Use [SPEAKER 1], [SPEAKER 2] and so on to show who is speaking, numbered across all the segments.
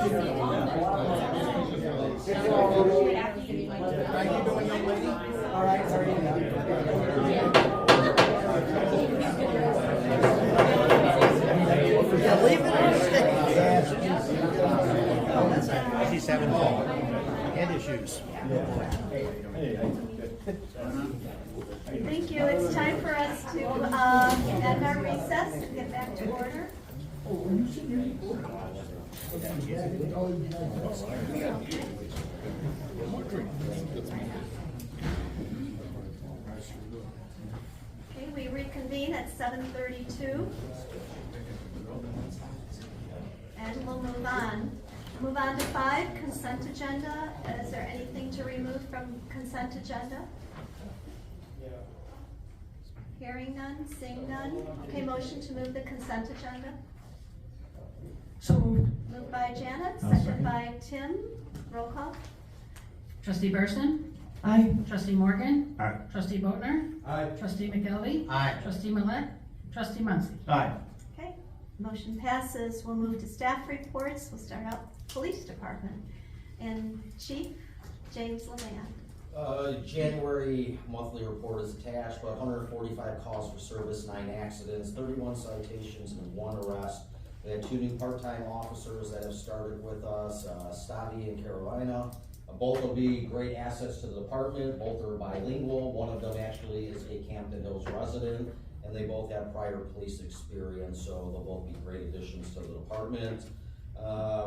[SPEAKER 1] doing, young lady? All right, how are you? Yeah, leave it or stay.
[SPEAKER 2] She's 17. And issues.
[SPEAKER 3] Thank you. It's time for us to end our recess and get back to order. Okay, we reconvene at 7:32. And we'll move on. Move on to 5, consent agenda. Is there anything to remove from consent agenda? Hearing none, seeing none. Okay, motion to move the consent agenda.
[SPEAKER 4] So moved.
[SPEAKER 3] Moved by Janet, second by Tim. Roll call.
[SPEAKER 4] Trustee Burson?
[SPEAKER 5] Aye.
[SPEAKER 4] Trustee Morgan?
[SPEAKER 2] Aye.
[SPEAKER 4] Trustee Boatner?
[SPEAKER 1] Aye.
[SPEAKER 4] Trustee McKelvey?
[SPEAKER 2] Aye.
[SPEAKER 4] Trustee Millette? Trustee Muncy?
[SPEAKER 2] Aye.
[SPEAKER 3] Okay, motion passes. We'll move to staff reports. We'll start out Police Department. And Chief James Leland.
[SPEAKER 6] January monthly report is attached, but 145 calls for service, 9 accidents, 31 citations, and 1 arrest. We had 2 new part-time officers that have started with us, Stavi and Carolina. Both will be great assets to the department. Both are bilingual. One of them actually is a Camden Hills resident, and they both have prior police experience, so they'll both be great additions to the department.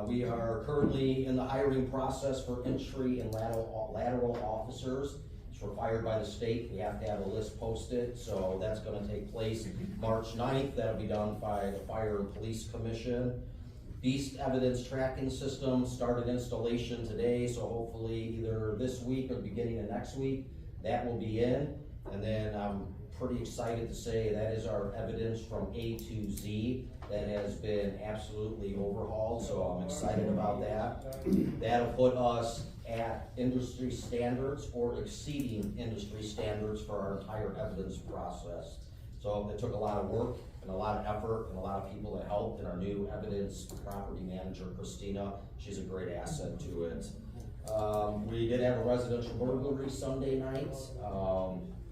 [SPEAKER 6] We are currently in the hiring process for entry and lateral officers. It's required by the state. We have to have a list posted, so that's gonna take place March 9th. That'll be done by the Fire and Police Commission. Beast evidence tracking system started installation today, so hopefully either this week or beginning of next week, that will be in. And then I'm pretty excited to say that is our evidence from A to Z that has been absolutely overhauled, so I'm excited about that. That'll put us at industry standards or exceeding industry standards for our entire evidence process. So it took a lot of work and a lot of effort and a lot of people that helped, and our new evidence property manager, Christina, she's a great asset to it. We did have a residential burglary Sunday night.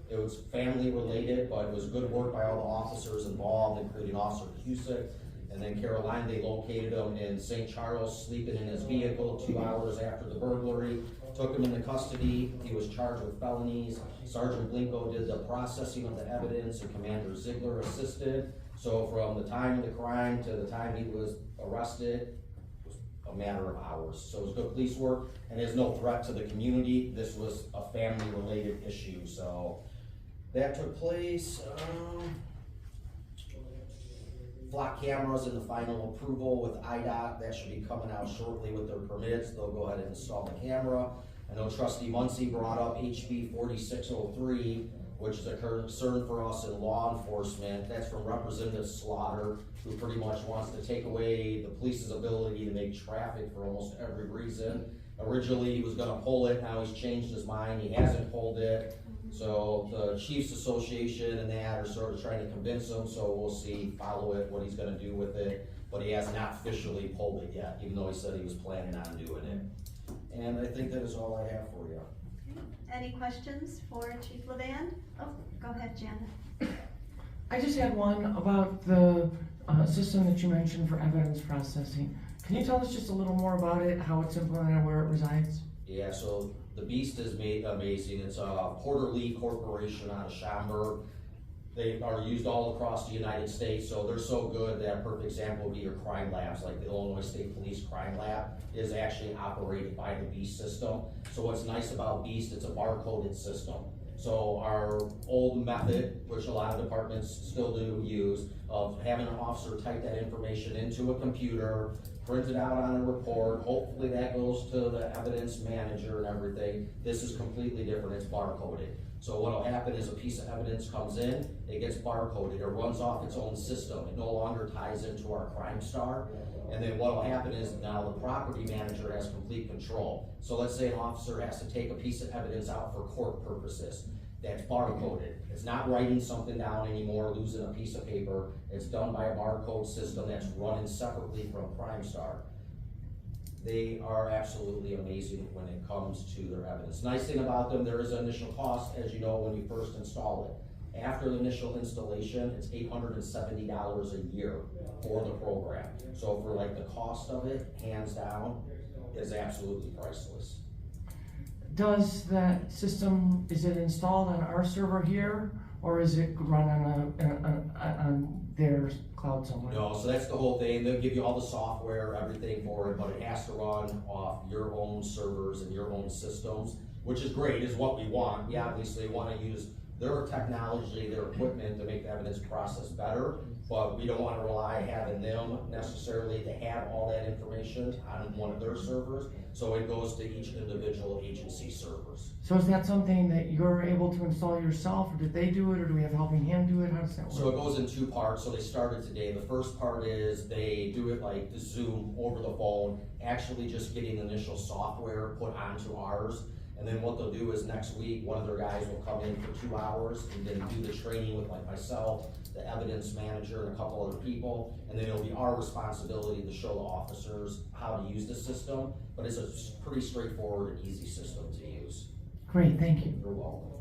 [SPEAKER 6] It was family related, but it was good work by all the officers involved, including Officer Cusick. And then Caroline, they located him in St. Charles, sleeping in his vehicle 2 hours after the burglary. Took him into custody. He was charged with felonies. Sergeant Blinko did the processing of the evidence, and Commander Ziegler assisted. So from the time of the crime to the time he was arrested, was a matter of hours. So it was good police work, and there's no threat to the community. This was a family-related issue, so that took place. Flock cameras in the final approval with IDOT. That should be coming out shortly with their permits. They'll go ahead and install the camera. I know Trustee Muncy brought up HB 4603, which is a concern for us in law enforcement. That's from Representative Slaughter, who pretty much wants to take away the police's ability to make traffic for almost every reason. Originally, he was gonna pull it. Now he's changed his mind. He hasn't pulled it. So the Chiefs Association and that are sort of trying to convince him, so we'll see, follow it, what he's gonna do with it. But he has not officially pulled it yet, even though he said he was planning on doing it. And I think that is all I have for you.
[SPEAKER 3] Any questions for Chief Levan? Oh, go ahead, Janet.
[SPEAKER 5] I just had one about the system that you mentioned for evidence processing. Can you tell us just a little more about it, how it's implemented, where it resides?
[SPEAKER 6] Yeah, so the Beast is made amazing. It's a Porter Lee Corporation out of Schaumburg. They are used all across the United States, so they're so good that a perfect example would be your crime labs, like the Illinois State Police Crime Lab is actually operated by the Beast system. So what's nice about Beast, it's a barcoded system. So our old method, which a lot of departments still do use, of having an officer type that information into a computer, print it out on a report, hopefully that goes to the evidence manager and everything. This is completely different, it's barcoded. So what'll happen is a piece of evidence comes in, it gets barcoded, it runs off its own system. It no longer ties into our Crime Star. And then what'll happen is now the property manager has complete control. So let's say an officer has to take a piece of evidence out for court purposes. That's barcoded. It's not writing something down anymore, losing a piece of paper. It's done by a barcode system that's running separately from Crime Star. they are absolutely amazing when it comes to their evidence. Nice thing about them, there is an initial cost, as you know, when you first install it. After the initial installation, it's $870 a year for the program. So for like the cost of it, hands down, is absolutely priceless.
[SPEAKER 5] Does that system, is it installed on our server here, or is it run on their cloud somewhere?
[SPEAKER 6] No, so that's the whole thing. They'll give you all the software, everything for it, but it has to run off your own servers and your own systems, which is great, is what we want. We obviously want to use their technology, their equipment to make the evidence process better, but we don't want to rely having them necessarily to have all that information on one of their servers. So it goes to each individual agency servers.
[SPEAKER 5] So is that something that you're able to install yourself, or did they do it, or do we have a helping hand do it? How does that work?
[SPEAKER 6] So it goes in two parts. So they started today. The first part is they do it like the Zoom over the phone, actually just getting initial software put onto ours. And then what they'll do is next week, one of their guys will come in for 2 hours and then do the training with like myself, the evidence manager, and a couple other people. And then it'll be our responsibility to show the officers how to use the system. But it's a pretty straightforward and easy system to use.
[SPEAKER 5] Great, thank you.
[SPEAKER 6] You're welcome.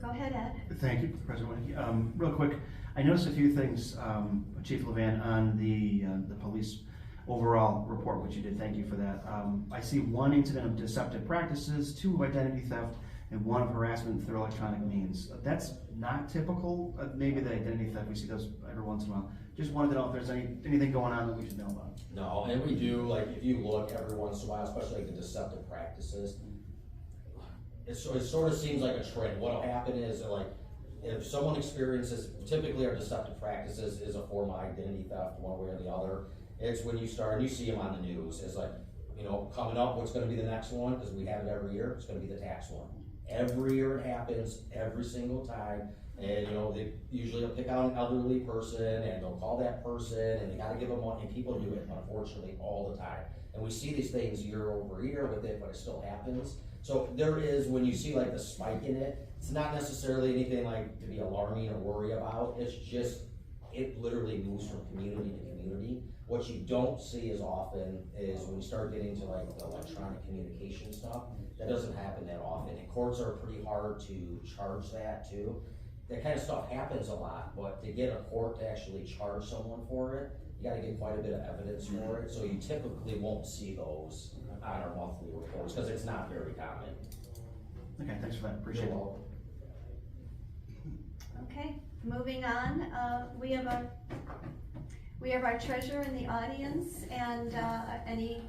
[SPEAKER 3] Go ahead, Ed.
[SPEAKER 2] Thank you, President Winnicky. Real quick, I noticed a few things, Chief Levan, on the police overall report, which you did. Thank you for that. I see 1 incident of deceptive practices, 2 of identity theft, and 1 of harassment through electronic means. That's not typical. Maybe the identity theft, we see those every once in a while. Just wanted to know if there's anything going on that we should know about.
[SPEAKER 6] No, and we do, like, if you look every once in a while, especially like the deceptive practices, it sort of seems like a trend. What'll happen is, like, if someone experiences, typically our deceptive practices is a form of identity theft, one way or the other. It's when you start, and you see them on the news, it's like, you know, coming up, what's gonna be the next one, because we have it every year, it's gonna be the tax one. Every year it happens, every single time, and you know, they usually will pick out an elderly person, and they'll call that person, and they gotta give them money, and people do it, unfortunately, all the time. And we see these things year over year with it, but it still happens. So there is, when you see like the spike in it, it's not necessarily anything like to be alarming or worry about, it's just, it literally moves from community to community. What you don't see as often is when you start getting to like the electronic communication stuff, that doesn't happen that often. And courts are pretty hard to charge that too. That kind of stuff happens a lot, but to get a court to actually charge someone for it, you gotta get quite a bit of evidence for it. So you typically won't see those on our monthly reports, because it's not very common.
[SPEAKER 2] Okay, thanks for that. Appreciate it.
[SPEAKER 6] You're welcome.
[SPEAKER 3] Okay, moving on, we have our treasurer in the audience, and, you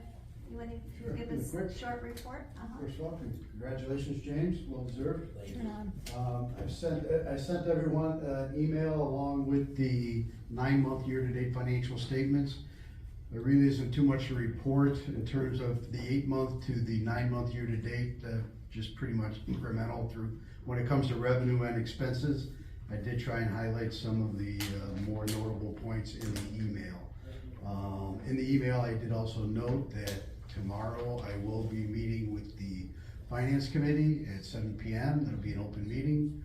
[SPEAKER 3] wanna
[SPEAKER 1] Sure,
[SPEAKER 3] give
[SPEAKER 1] real
[SPEAKER 3] us a
[SPEAKER 1] quick.
[SPEAKER 3] short report?
[SPEAKER 1] First off, congratulations, James, well deserved.
[SPEAKER 6] Thank you.
[SPEAKER 1] I sent everyone an email along with the 9-month year-to-date financial statements. There really isn't too much to report in terms of the 8-month to the 9-month year-to-date, just pretty much incremental through when it comes to revenue and expenses. I did try and highlight some of the more notable points in the email. In the email, I did also note that tomorrow I will be meeting with the Finance Committee at 7 p.m. That'll be an open meeting.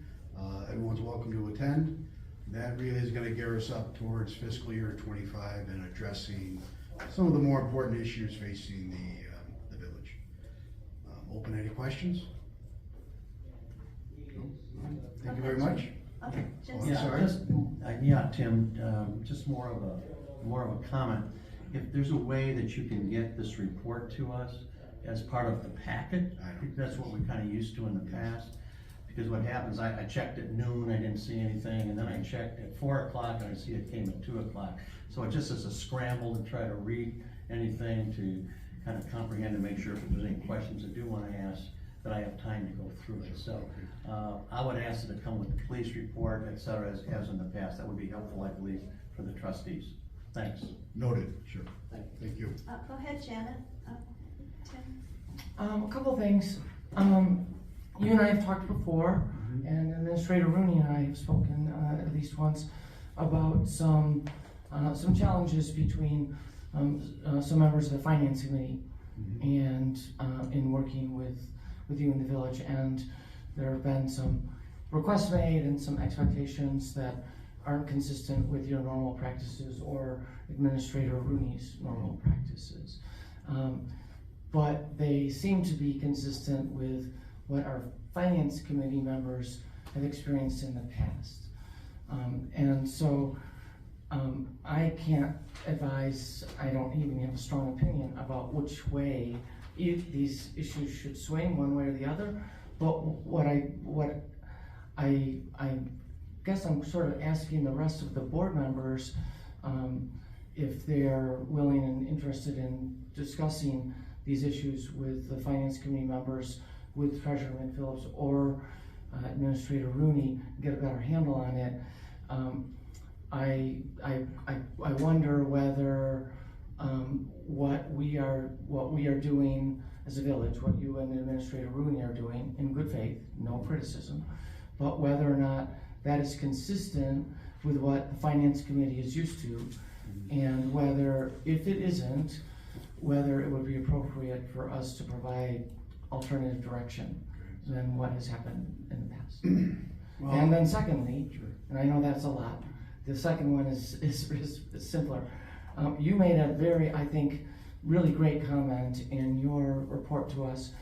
[SPEAKER 1] Everyone's welcome to attend. That really is gonna gear us up towards fiscal year 25 and addressing some of the more important issues facing the village. Open any questions? No? All right. Thank you very much.
[SPEAKER 3] Okay, Jim.
[SPEAKER 1] I'm
[SPEAKER 2] Yeah,
[SPEAKER 1] sorry.
[SPEAKER 2] Yeah, Tim, just more of a comment. If there's a way that you can get this report to us as part of the packet, I think that's what we kind of used to in the past. Because what happens, I checked at noon, I didn't see anything, and then I checked at 4 o'clock and I see it came at 2 o'clock. So it just is a scramble to try to read anything, to kind of comprehend and make sure if there's any questions I do want to ask, that I have time to go through it. So I would ask it to come with the police report, et cetera, as in the past. That would be helpful, I believe, for the trustees. Thanks.
[SPEAKER 1] Noted, sure. Thank you.
[SPEAKER 3] Go ahead, Janet. Tim.
[SPEAKER 5] A couple things. You and I have talked before, and Administrator Rooney and I have spoken at least once about some challenges between some members of the Finance Committee and in working with you in the village. And there have been some requests made and some expectations that aren't consistent with your normal practices or Administrator Rooney's normal practices. But they seem to be consistent with what our finance committee members have experienced in the past. And so I can't advise, I don't even have a strong opinion about which way these issues should swing one way or the other. But what I guess I'm sort of asking the rest of the board members if they're willing and interested in discussing these issues with the finance committee members, with Treasurer McPhillips or Administrator Rooney, get a better handle on it. I wonder whether what we are doing as a village, what you and Administrator Rooney are doing in good faith, no criticism, but whether or not that is consistent with what the finance committee is used to, and whether, if it isn't, whether it would be appropriate for us to provide alternative direction than what has happened in the past.
[SPEAKER 1] Well,
[SPEAKER 5] And then secondly,
[SPEAKER 1] sure.
[SPEAKER 5] and I know that's a lot, the second one is simpler. You made a very, I think, really great comment in your report to us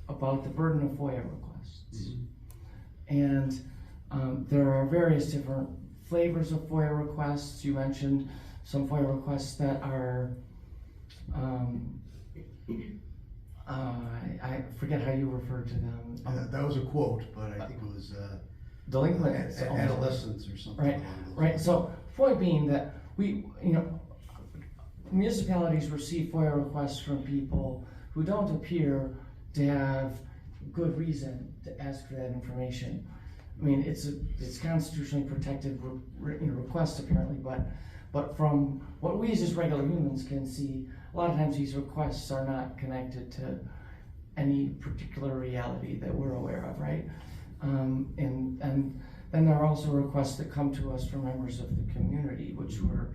[SPEAKER 5] about the burden of FOIA requests. And there are various different flavors of FOIA requests. You mentioned some FOIA requests that are, I forget how you referred to them.
[SPEAKER 1] That was a quote, but I think it was
[SPEAKER 5] Delinquent.
[SPEAKER 1] adolescents or something.
[SPEAKER 5] Right,
[SPEAKER 1] along those
[SPEAKER 5] right.
[SPEAKER 1] lines.
[SPEAKER 5] So point being that municipalities receive FOIA requests from people who don't appear to have good reason to ask for that information. I mean, it's constitutionally protected request apparently, but from what we as just regular humans can see, a lot of times these requests are not connected to any particular reality that we're aware of, right? And then there are also requests that come to us from members of the community, which were,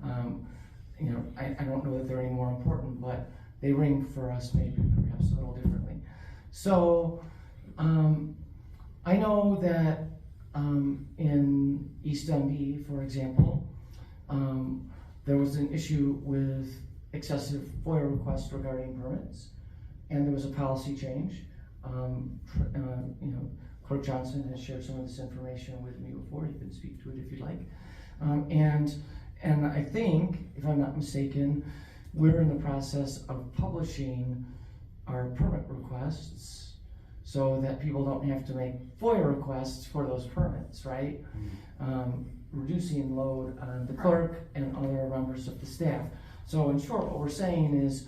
[SPEAKER 5] I don't know that they're any more important, but they ring for us maybe perhaps a little differently. So I know that in East MD, for example, there was an issue with excessive FOIA requests regarding permits, and there was a policy change. Clerk Johnson has shared some of this information with me before. You can speak to it if you'd like. And I think, if I'm not mistaken, we're in the process of publishing our permit requests so that people don't have to make FOIA requests for those permits, right? Reducing load on the clerk and other members of the staff. So in short, what we're saying is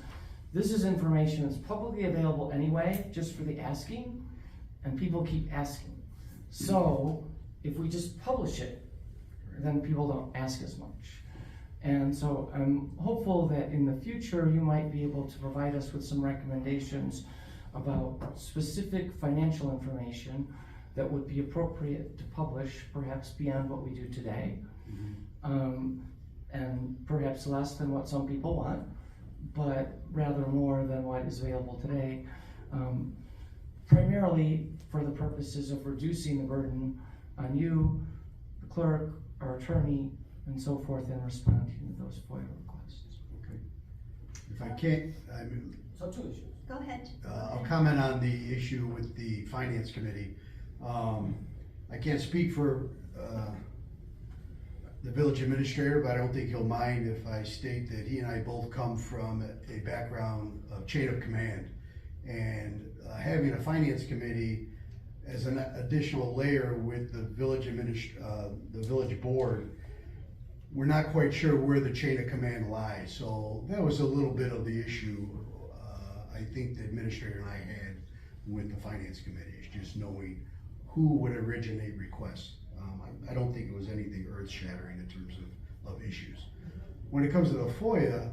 [SPEAKER 5] this is information that's publicly available anyway, just for the asking, and people keep asking. So if we just publish it, then people don't ask as much. And so I'm hopeful that in the future you might be able to provide us with some recommendations about specific financial information that would be appropriate to publish, perhaps beyond what we do today. And perhaps less than what some people want, but rather more than what is available today. Primarily for the purposes of reducing the burden on you, the clerk, our attorney, and so forth in responding to those FOIA requests.
[SPEAKER 1] Okay. If I can't,
[SPEAKER 5] So two issues.
[SPEAKER 3] Go ahead.
[SPEAKER 1] I'll comment on the issue with the finance committee. I can't speak for the village administrator, but I don't think he'll mind if I state that he and I both come from a background of chain of command. And having a finance committee as an additional layer with the village board, we're not quite sure where the chain of command lies. So that was a little bit of the issue I think the administrator and I had with the finance committee, is just knowing who would originate requests. I don't think it was anything earth-shattering in terms of issues. When it comes to the FOIA,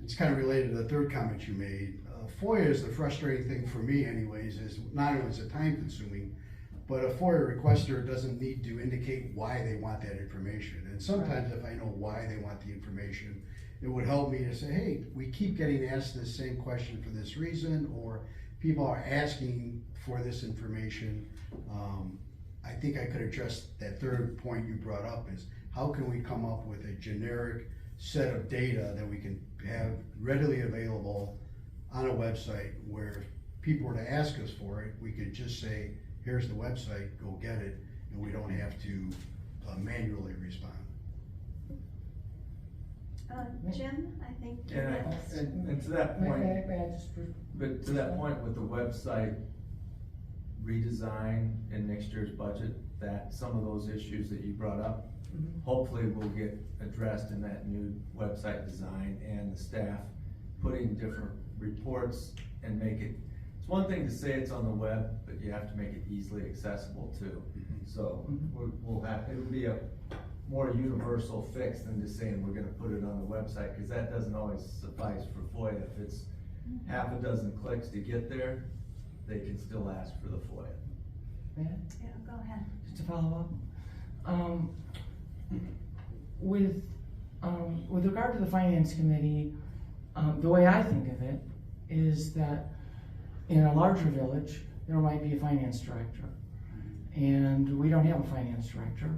[SPEAKER 1] it's kind of related to the third comment you made. FOIA is the frustrating thing for me anyways, is not only is it time consuming, but a FOIA requester doesn't need to indicate why they want that information. And sometimes if I know why they want the information, it would help me to say, hey, we keep getting asked this same question for this reason, or people are asking for this information. I think I could address that third point you brought up, is how can we come up with a generic set of data that we can have readily available on a website where if people were to ask us for it, we could just say, here's the website, go get it, and we don't have to manually respond.
[SPEAKER 3] Jim, I think you're
[SPEAKER 7] And,
[SPEAKER 3] next.
[SPEAKER 7] and to that
[SPEAKER 5] May
[SPEAKER 7] point,
[SPEAKER 5] I just,
[SPEAKER 7] but to that point with the website redesign in next year's budget, that some of those issues that you brought up, hopefully will get addressed in that new website design, and the staff putting different reports and make it, it's one thing to say it's on the web, but you have to make it easily accessible too. So we'll have, it'll be a more universal fix than just saying we're gonna put it on the website, cause that doesn't always suffice for FOIA. If it's half a dozen clicks to get there, they can still ask for the FOIA.
[SPEAKER 5] may I?
[SPEAKER 3] Yeah, go ahead.
[SPEAKER 5] Just to follow up, with regard to the finance committee, the way I think of it is that in a larger village, there might be a finance director. And we don't have a finance director,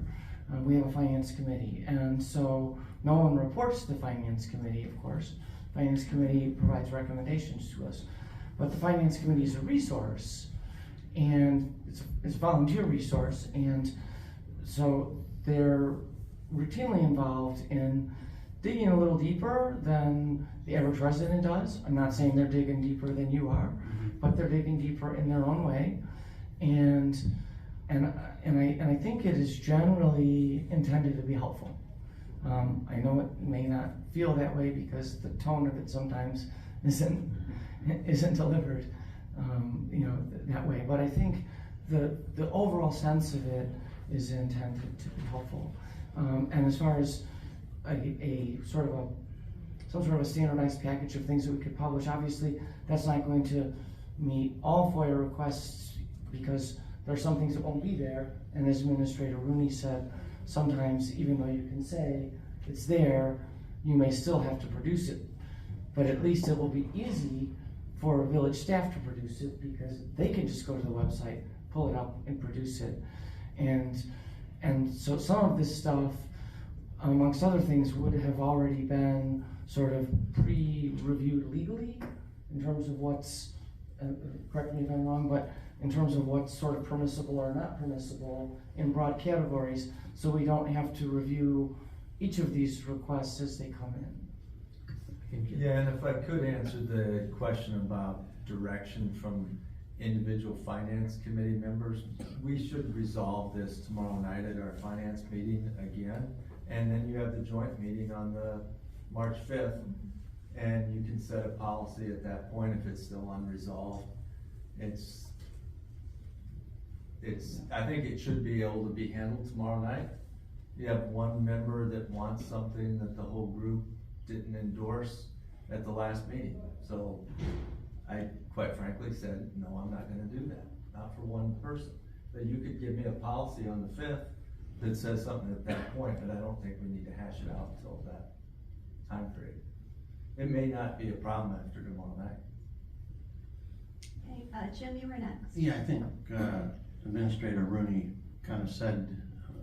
[SPEAKER 5] we have a finance committee. And so no one reports to the finance committee, of course. Finance committee provides recommendations to us. But the finance committee is a resource, and it's a volunteer resource, and so they're routinely involved in digging a little deeper than the average resident does. I'm not saying they're digging deeper than you are, but they're digging deeper in their own way. And I think it is generally intended to be helpful. I know it may not feel that way because the tone of it sometimes isn't delivered, that way. But I think the overall sense of it is intended to be helpful. And as far as some sort of a standardized package of things that we could publish, obviously that's not going to meet all FOIA requests because there are some things that won't be there. And as Administrator Rooney said, sometimes even though you can say it's there, you may still have to produce it. But at least it will be easy for village staff to produce it because they can just go to the website, pull it up and produce it. And so some of this stuff, amongst other things, would have already been sort of pre-reviewed legally in terms of what's, correct me if I'm wrong, but in terms of what's sort of permissible or not permissible in broad categories, so we don't have to review each of these requests as they come in.
[SPEAKER 7] Yeah, and if I could answer the question about direction from individual finance committee members, we should resolve this tomorrow night at our finance meeting again. And then you have the joint meeting on the March 5th, and you can set a policy at that point if it's still unresolved. I think it should be able to be handled tomorrow night. You have one member that wants something that the whole group didn't endorse at the last meeting. So I quite frankly said, no, I'm not gonna do that, not for one person. But you could give me a policy on the 5th that says something at that point, but I don't think we need to hash it out until that time period. It may not be a problem after tomorrow night.
[SPEAKER 3] Okay, Jim, you were next.
[SPEAKER 2] Yeah, I think Administrator Rooney kind of said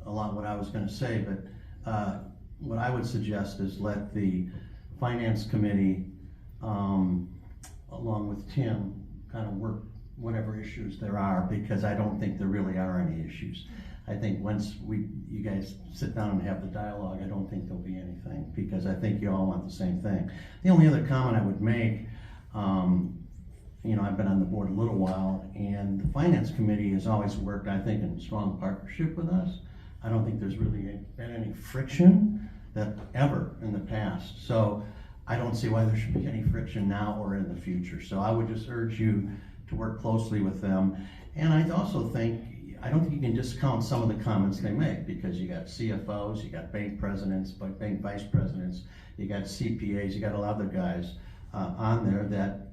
[SPEAKER 2] a lot what I was gonna say, but what I would suggest is let the Finance Committee, along with Tim, kind of work whatever issues there are, because I don't think there really are any issues. I think once you guys sit down and have the dialogue, I don't think there'll be anything, because I think you all want the same thing. The only other comment I would make, I've been on the board a little while, and the Finance Committee has always worked, I think, in strong partnership with us. I don't think there's really been any friction ever in the past. So I don't see why there should be any friction now or in the future. So I would just urge you to work closely with them. And I also think, I don't think you can discount some of the comments they make, because you got CFOs, you got bank presidents, bank vice presidents, you got CPAs, you got a lot of other guys on there that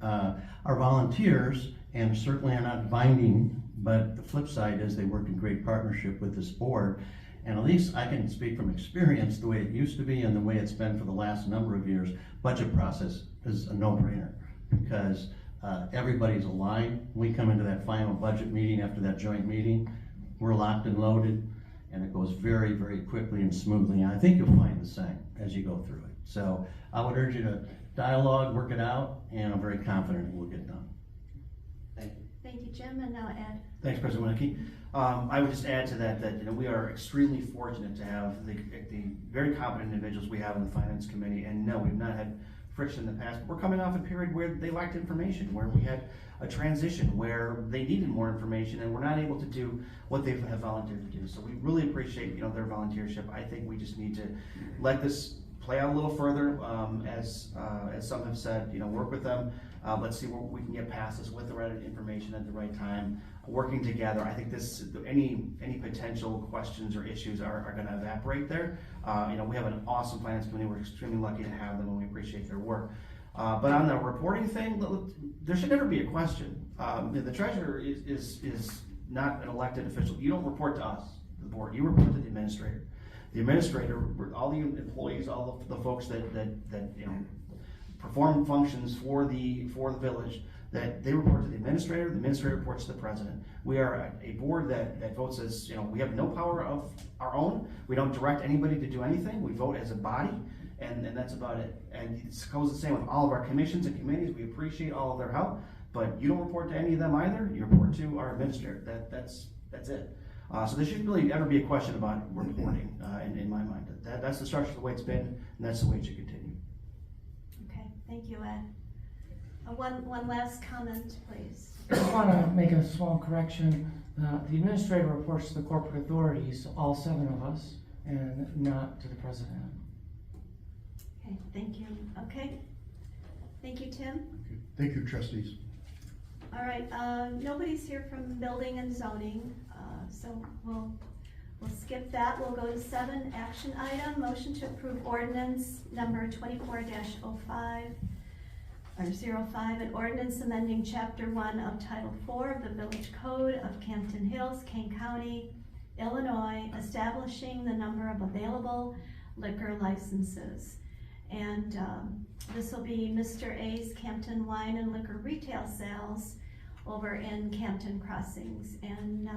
[SPEAKER 2] are volunteers and certainly are not binding, but the flip side is they work in great partnership with this board. And at least I can speak from experience, the way it used to be and the way it's been for the last number of years, budget process is a no-brainer, because everybody's aligned. We come into that final budget meeting after that joint meeting, we're locked and loaded, and it goes very, very quickly and smoothly. And I think you'll find the same as you go through it. So I would urge you to dialogue, work it out, and I'm very confident it will get done. Thank you.
[SPEAKER 3] Thank you, Jim, and now Ed.
[SPEAKER 8] Thanks, President Winnicke. I would just add to that, we are extremely fortunate to have the very competent individuals we have in the Finance Committee, and no, we've not had friction in the past. We're coming off a period where they lacked information, where we had a transition, where they needed more information, and we're not able to do what they have volunteered to do. So we really appreciate, their volunteership. I think we just need to let this play out a little further, as some have said, work with them. Let's see where we can get past this with the right information at the right time, working together. I think any potential questions or issues are gonna evaporate there. We have an awesome finance committee. We're extremely lucky to have them, and we appreciate their work. But on the reporting thing, there should never be a question. The treasurer is not an elected official. You don't report to us, the board. You report to the administrator. The administrator, all the employees, all of the folks that perform functions for the village, that they report to the administrator reports to the president. We are a board that votes as, we have no power of our own. We don't direct anybody to do anything. We vote as a body, and that's about it. And it goes the same with all of our commissions and committees. We appreciate all of their help, but you don't report to any of them either. You report to our administrator. That's it. So there shouldn't really ever be a question about reporting, in my mind. That's the structure, the way it's been, and that's the way it should continue.
[SPEAKER 3] Okay, thank you, Ed. One last comment, please.
[SPEAKER 5] I just want to make a small correction. The administrator reports to the corporate authorities, all 7 of us, and not to the president.
[SPEAKER 3] Okay, thank you. Okay. Thank you, Tim.
[SPEAKER 1] Okay. Thank you, trustees.
[SPEAKER 3] All right, nobody's here from building and zoning, so we'll skip that. We'll go to 7, action item, motion to approve ordinance number 24-05, or 05, an ordinance amending chapter 1 of title 4 of the Village Code of Campton Hills, Kane County, Illinois, establishing the number of available liquor licenses. And this will be Mr. A's Campton Wine and Liquor Retail Sales over in Campton Crossings. And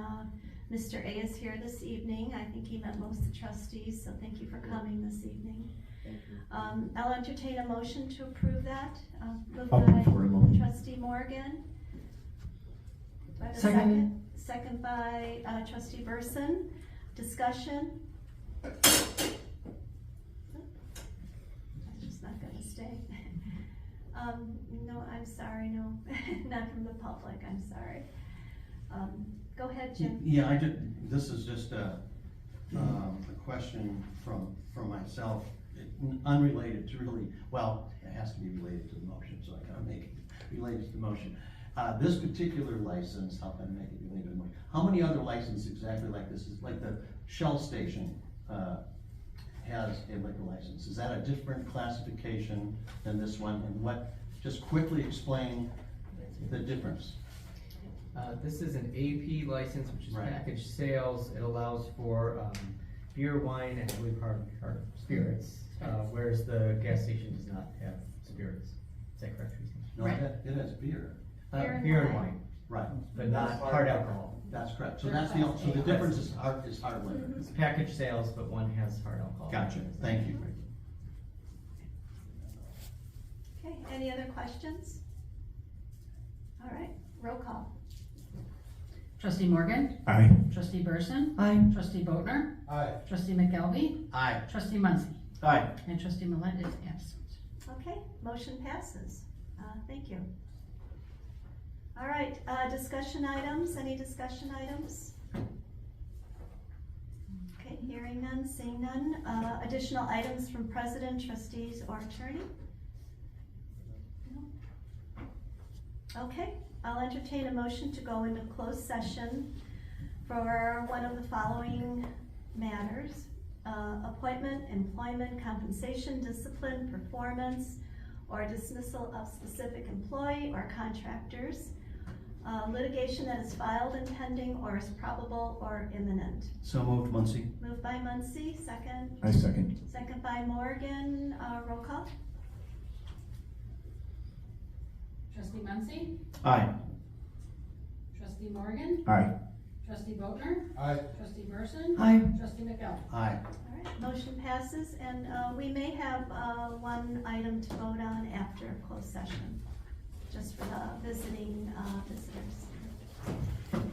[SPEAKER 3] Mr. A is here this evening. I think he met most of the trustees, so thank you for coming this evening.
[SPEAKER 2] Thank you.
[SPEAKER 3] I'll entertain a motion to approve that. Moved
[SPEAKER 9] I'll
[SPEAKER 3] by
[SPEAKER 9] prefer a motion.
[SPEAKER 3] Trustee Morgan. Do I have a
[SPEAKER 5] Second.
[SPEAKER 3] Second by Trustee Burson. Discussion? I'm just not gonna stay. No, I'm sorry, no, not from the public, I'm sorry. Go ahead, Jim.
[SPEAKER 2] Yeah, this is just a question from myself, unrelated to really, well, it has to be related to the motion, so I gotta make it related to the motion. This particular license, how can I make it related to the motion? How many other licenses exactly like this is, like the Shell station, has a liquor license? Is that a different classification than this one? And just quickly explain the difference.
[SPEAKER 10] This is an AP license, which is
[SPEAKER 2] Right.
[SPEAKER 10] packaged sales. It allows for beer, wine, and I believe hard spirits, whereas the gas station does not have spirits. Is that correct, Teresa?
[SPEAKER 2] No,
[SPEAKER 3] Right.
[SPEAKER 2] it has beer.
[SPEAKER 10] Beer and wine,
[SPEAKER 2] Right,
[SPEAKER 10] but not hard alcohol.
[SPEAKER 2] that's correct. So so the difference is hard liquor.
[SPEAKER 10] It's packaged sales, but one has hard alcohol.
[SPEAKER 2] Gotcha, thank you.
[SPEAKER 3] Okay, any other questions? All right, roll call.
[SPEAKER 4] Trustee Morgan?
[SPEAKER 9] Aye.
[SPEAKER 4] Trustee Burson?
[SPEAKER 5] Aye.
[SPEAKER 4] Trustee Boatner?
[SPEAKER 6] Aye.
[SPEAKER 4] Trustee McElvey?
[SPEAKER 2] Aye.
[SPEAKER 4] Trustee Muncy?
[SPEAKER 2] Aye.
[SPEAKER 4] And Trustee Millet is absent.
[SPEAKER 3] Okay, motion passes. Thank you. All right, discussion items, any discussion items? Okay, hearing none, seeing none. Additional items from president, trustees, or attorney? No? Okay, I'll entertain a motion to go into closed session for one of the following matters. Appointment, employment, compensation, discipline, performance, or dismissal of specific employee or contractors. Litigation that is filed and pending or is probable or imminent.
[SPEAKER 2] So moved, Muncy.
[SPEAKER 3] Moved by Muncy, second.
[SPEAKER 9] I second.
[SPEAKER 3] Second by Morgan, roll call.
[SPEAKER 4] Trustee Muncy?
[SPEAKER 2] Aye.
[SPEAKER 4] Trustee Morgan?
[SPEAKER 9] Aye.
[SPEAKER 4] Trustee Boatner?
[SPEAKER 6] Aye.
[SPEAKER 4] Trustee Burson?
[SPEAKER 5] Aye.
[SPEAKER 4] Trustee McElvey?
[SPEAKER 2] Aye.
[SPEAKER 3] All right, motion motion passes, and we may have one item to vote on after closed session, just for the visiting visitors.